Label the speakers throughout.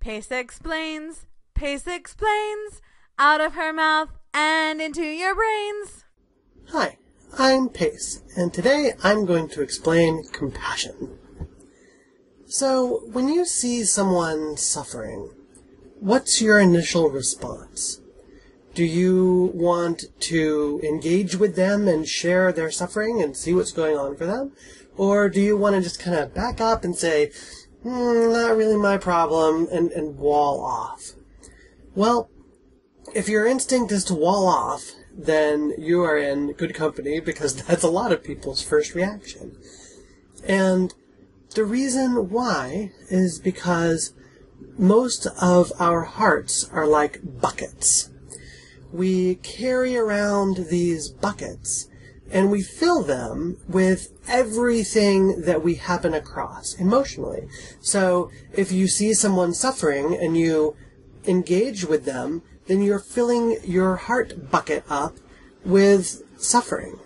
Speaker 1: Pace explains, out of her mouth and into your brains.
Speaker 2: Hi, I'm Pace, and today I'm going to explain compassion. So, when you see someone suffering, what's your initial response? Do you want to engage with them and share their suffering and see what's going on for them? Or do you want to just kind of back up and say, not really my problem, and wall off? Well, if your instinct is to wall off, then you are in good company, because that's a lot of people's first reaction. And the reason why is because most of our hearts are like buckets. We carry around these buckets, and we fill them with everything that we happen across emotionally. So if you see someone suffering and you engage with them, then you're filling your heart bucket up with suffering.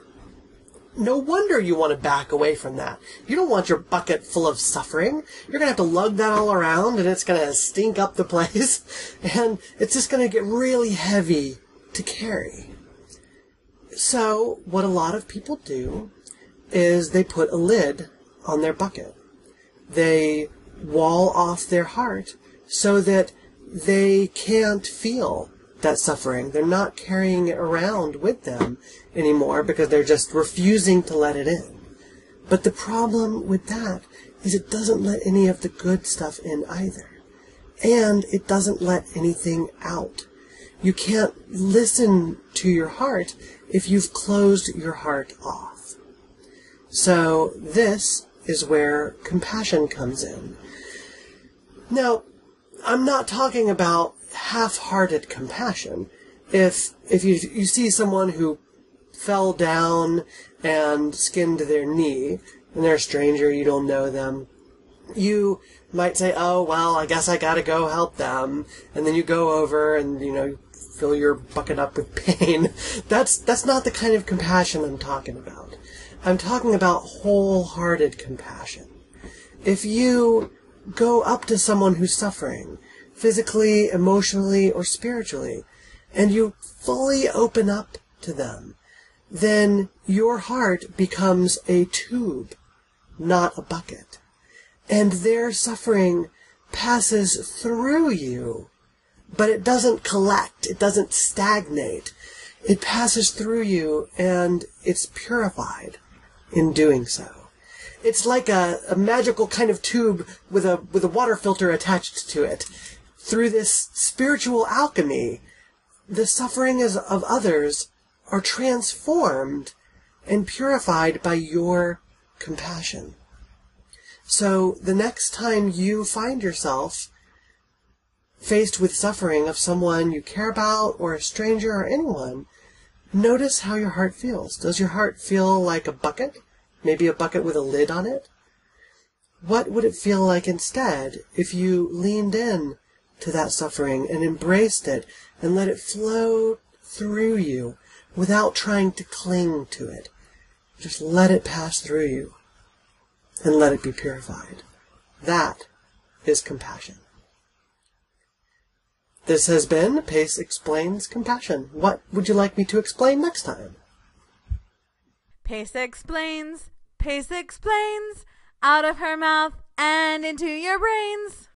Speaker 2: No wonder you want to back away from that. You don't want your bucket full of suffering. You're going to have to lug that all around, and it's going to stink up the place, and it's just going to get really heavy to carry. So what a lot of people do is they put a lid on their bucket. They wall off their heart so that they can't feel that suffering. They're not carrying it around with them anymore because they're just refusing to let it in. But the problem with that is it doesn't let any of the good stuff in either. And it doesn't let anything out. You can't listen to your heart if you've closed your heart off. So this is where compassion comes in. Now, I'm not talking about half-hearted compassion. If you see someone who fell down and skinned their knee, and they're a stranger, you don't know them, you might say, oh, well, I guess I gotta go help them. And then you go over and, fill your bucket up with pain. That's not the kind of compassion I'm talking about. I'm talking about wholehearted compassion. If you go up to someone who's suffering, physically, emotionally, or spiritually, and you fully open up to them, then your heart becomes a tube, not a bucket. And their suffering passes through you, but it doesn't collect, it doesn't stagnate. It passes through you, and it's purified in doing so. It's like a magical kind of tube with a water filter attached to it. Through this spiritual alchemy, the suffering of others are transformed and purified by your compassion. So the next time you find yourself faced with suffering of someone you care about, or a stranger, or anyone, notice how your heart feels. Does your heart feel like a bucket? Maybe a bucket with a lid on it? What would it feel like instead if you leaned in to that suffering and embraced it and let it flow through you without trying to cling to it? Just let it pass through you and let it be purified. That is compassion. This has been Pace Explains Compassion. What would you like me to explain next time?
Speaker 1: Pace explains, out of her mouth and into your brains.